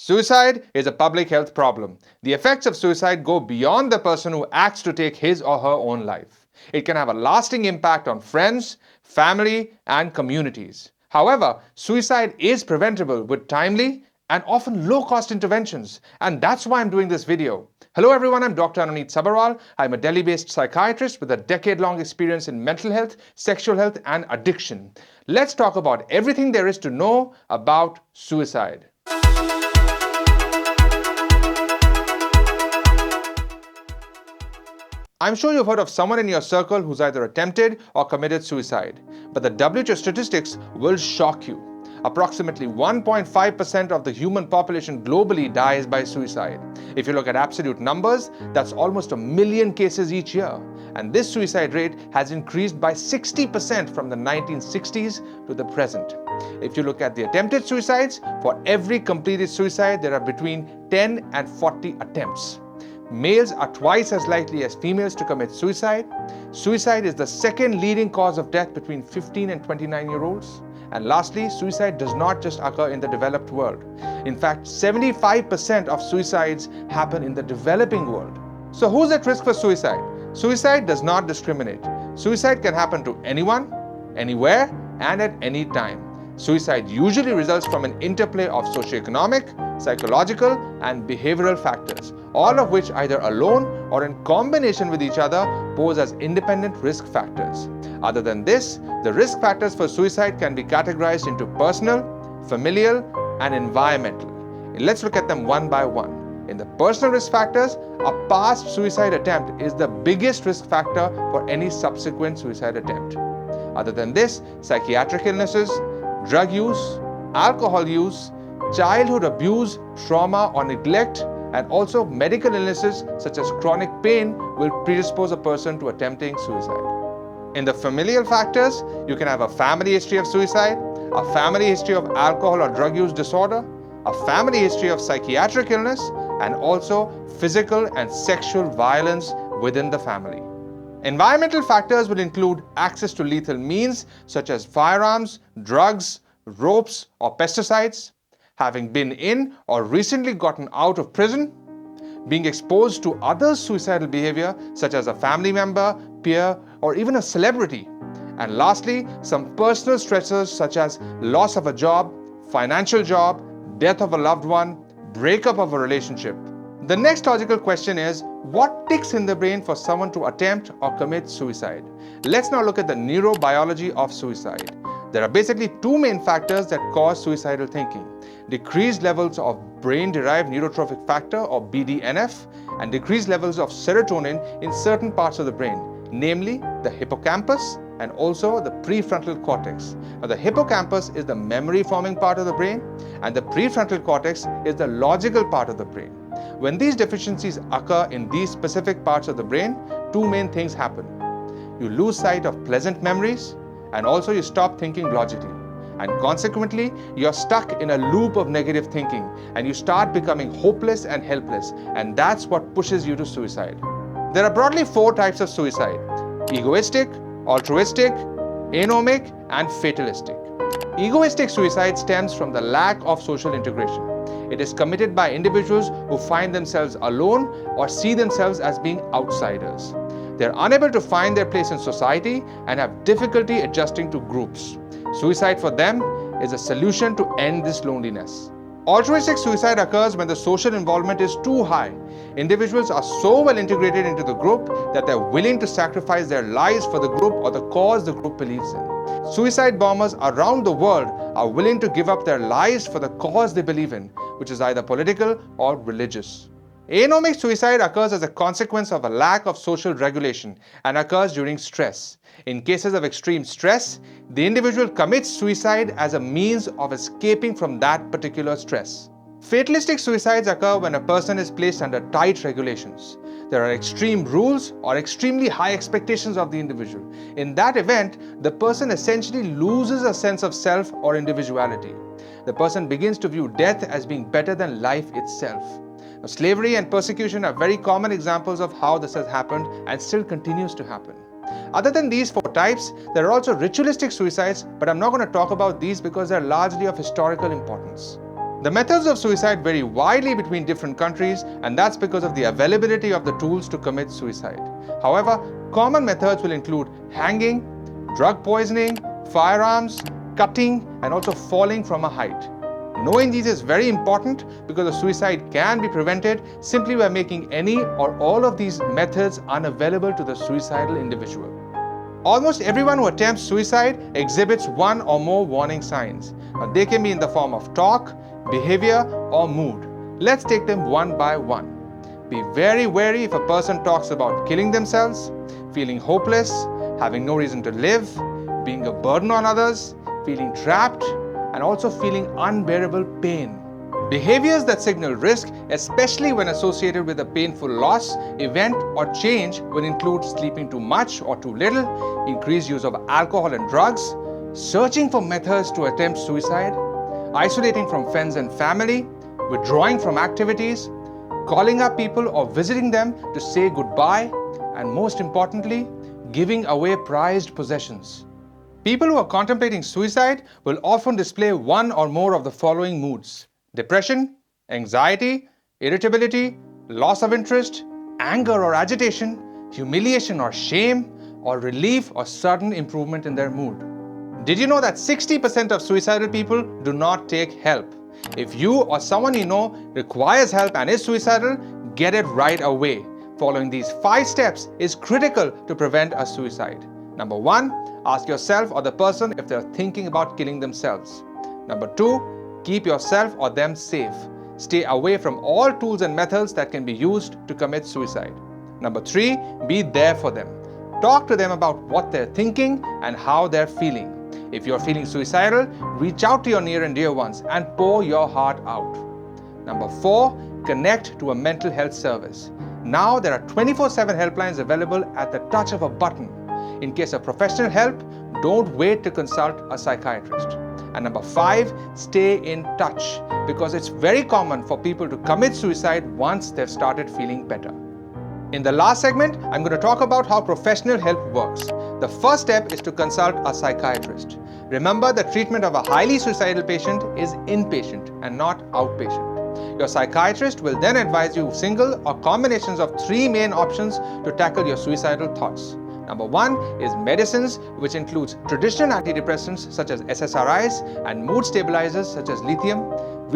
Suicide is a public health problem. The effects of suicide go beyond the person who acts to take his or her own life. It can have a lasting impact on friends, family, and communities. However, suicide is preventable with timely and often low-cost interventions, and that's why I'm doing this video. Hello everyone, I'm Dr. Anoneet Sabharwal. I'm a Delhi-based psychiatrist with a decade-long experience in mental health, sexual health, and addiction. Let's talk about everything there is to know about suicide. I'm sure you've heard of someone in your circle who's either attempted or committed suicide. But the WHO statistics will shock you. Approximately 1.5% of the human population globally dies by suicide. If you look at absolute numbers, that's almost 1 million cases each year. And this suicide rate has increased by 60% from the 1960s to the present. If you look at the attempted suicides, for every completed suicide, there are between 10 and 40 attempts. Males are twice as likely as females to commit suicide. Suicide is the second leading cause of death between 15 and 29-year-olds. And lastly, suicide does not just occur in the developed world. In fact, 75% of suicides happen in the developing world. So who's at risk for suicide? Suicide does not discriminate. Suicide can happen to anyone, anywhere, and at any time. Suicide usually results from an interplay of socioeconomic, psychological, and behavioral factors, all of which either alone or in combination with each other pose as independent risk factors. Other than this, the risk factors for suicide can be categorized into personal, familial, and environmental. Let's look at them one by one. In the personal risk factors, a past suicide attempt is the biggest risk factor for any subsequent suicide attempt. Other than this, psychiatric illnesses, drug use, alcohol use, childhood abuse, trauma or neglect, and also medical illnesses such as chronic pain will predispose a person to attempting suicide. In the familial factors, you can have a family history of suicide, a family history of alcohol or drug use disorder, a family history of psychiatric illness, and also physical and sexual violence within the family. Environmental factors will include access to lethal means such as firearms, drugs, ropes, or pesticides, having been in or recently gotten out of prison, being exposed to others' suicidal behavior such as a family member, peer, or even a celebrity, and lastly, some personal stressors such as loss of a job, financial job, death of a loved one, breakup of a relationship. The next logical question is, what ticks in the brain for someone to attempt or commit suicide? Let's now look at the neurobiology of suicide. There are basically two main factors that cause suicidal thinking: decreased levels of brain-derived neurotrophic factor or BDNF and decreased levels of serotonin in certain parts of the brain, namely the hippocampus and also the prefrontal cortex. Now, the hippocampus is the memory-forming part of the brain and the prefrontal cortex is the logical part of the brain. When these deficiencies occur in these specific parts of the brain, two main things happen. You lose sight of pleasant memories and also you stop thinking logically. And consequently, you're stuck in a loop of negative thinking and you start becoming hopeless and helpless, and that's what pushes you to suicide. There are broadly four types of suicide: egoistic, altruistic, anomic, and fatalistic. Egoistic suicide stems from the lack of social integration. It is committed by individuals who find themselves alone or see themselves as being outsiders. They are unable to find their place in society and have difficulty adjusting to groups. Suicide for them is a solution to end this loneliness. Altruistic suicide occurs when the social involvement is too high. Individuals are so well integrated into the group that they're willing to sacrifice their lives for the group or the cause the group believes in. Suicide bombers around the world are willing to give up their lives for the cause they believe in, which is either political or religious. Anomic suicide occurs as a consequence of a lack of social regulation and occurs during stress. In cases of extreme stress, the individual commits suicide as a means of escaping from that particular stress. Fatalistic suicides occur when a person is placed under tight regulations. There are extreme rules or extremely high expectations of the individual. In that event, the person essentially loses a sense of self or individuality. The person begins to view death as being better than life itself. Now, slavery and persecution are very common examples of how this has happened and still continues to happen. Other than these four types, there are also ritualistic suicides, but I'm not going to talk about these because they're largely of historical importance. The methods of suicide vary widely between different countries, and that's because of the availability of the tools to commit suicide. However, common methods will include hanging, drug poisoning, firearms, cutting, and also falling from a height. Knowing these is very important because a suicide can be prevented simply by making any or all of these methods unavailable to the suicidal individual. Almost everyone who attempts suicide exhibits one or more warning signs. Now, they can be in the form of talk, behavior, or mood. Let's take them one by one. Be very wary if a person talks about killing themselves, feeling hopeless, having no reason to live, being a burden on others, feeling trapped, and also feeling unbearable pain. Behaviors that signal risk, especially when associated with a painful loss, event, or change, will include sleeping too much or too little, increased use of alcohol and drugs, searching for methods to attempt suicide, isolating from friends and family, withdrawing from activities, calling up people or visiting them to say goodbye, and most importantly, giving away prized possessions. People who are contemplating suicide will often display one or more of the following moods: depression, anxiety, irritability, loss of interest, anger or agitation, humiliation or shame, or relief or sudden improvement in their mood. Did you know that 60% of suicidal people do not take help? If you or someone you know requires help and is suicidal, get it right away. Following these 5 steps is critical to prevent a suicide. Number 1, ask yourself or the person if they're thinking about killing themselves. Number 2, keep yourself or them safe. Stay away from all tools and methods that can be used to commit suicide. Number 3, be there for them. Talk to them about what they're thinking and how they're feeling. If you're feeling suicidal, reach out to your near and dear ones and pour your heart out. Number 4, connect to a mental health service. Now there are 24/7 helplines available at the touch of a button. In case of professional help, don't wait to consult a psychiatrist. And number 5, stay in touch, because it's very common for people to commit suicide once they've started feeling better. In the last segment, I'm going to talk about how professional help works. The first step is to consult a psychiatrist. Remember, the treatment of a highly suicidal patient is inpatient and not outpatient. Your psychiatrist will then advise you single or combinations of 3 main options to tackle your suicidal thoughts. Number 1 is medicines, which includes traditional antidepressants such as SSRIs and mood stabilizers such as lithium.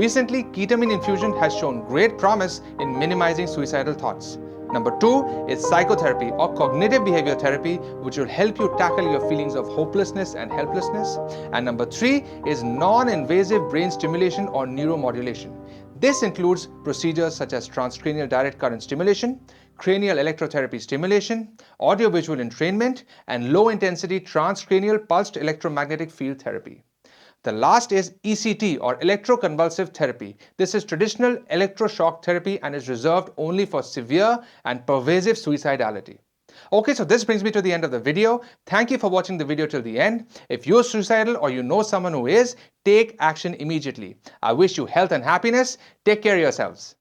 Recently, ketamine infusion has shown great promise in minimizing suicidal thoughts. Number 2 is psychotherapy or cognitive behavior therapy, which will help you tackle your feelings of hopelessness and helplessness. And number 3 is non-invasive brain stimulation or neuromodulation. This includes procedures such as transcranial direct current stimulation, cranial electrotherapy stimulation, audiovisual entrainment, and low-intensity transcranial pulsed electromagnetic field therapy. The last is ECT or electroconvulsive therapy. This is traditional electroshock therapy and is reserved only for severe and pervasive suicidality. Okay, so this brings me to the end of the video. Thank you for watching the video till the end. If you're suicidal or you know someone who is, take action immediately. I wish you health and happiness. Take care of yourselves.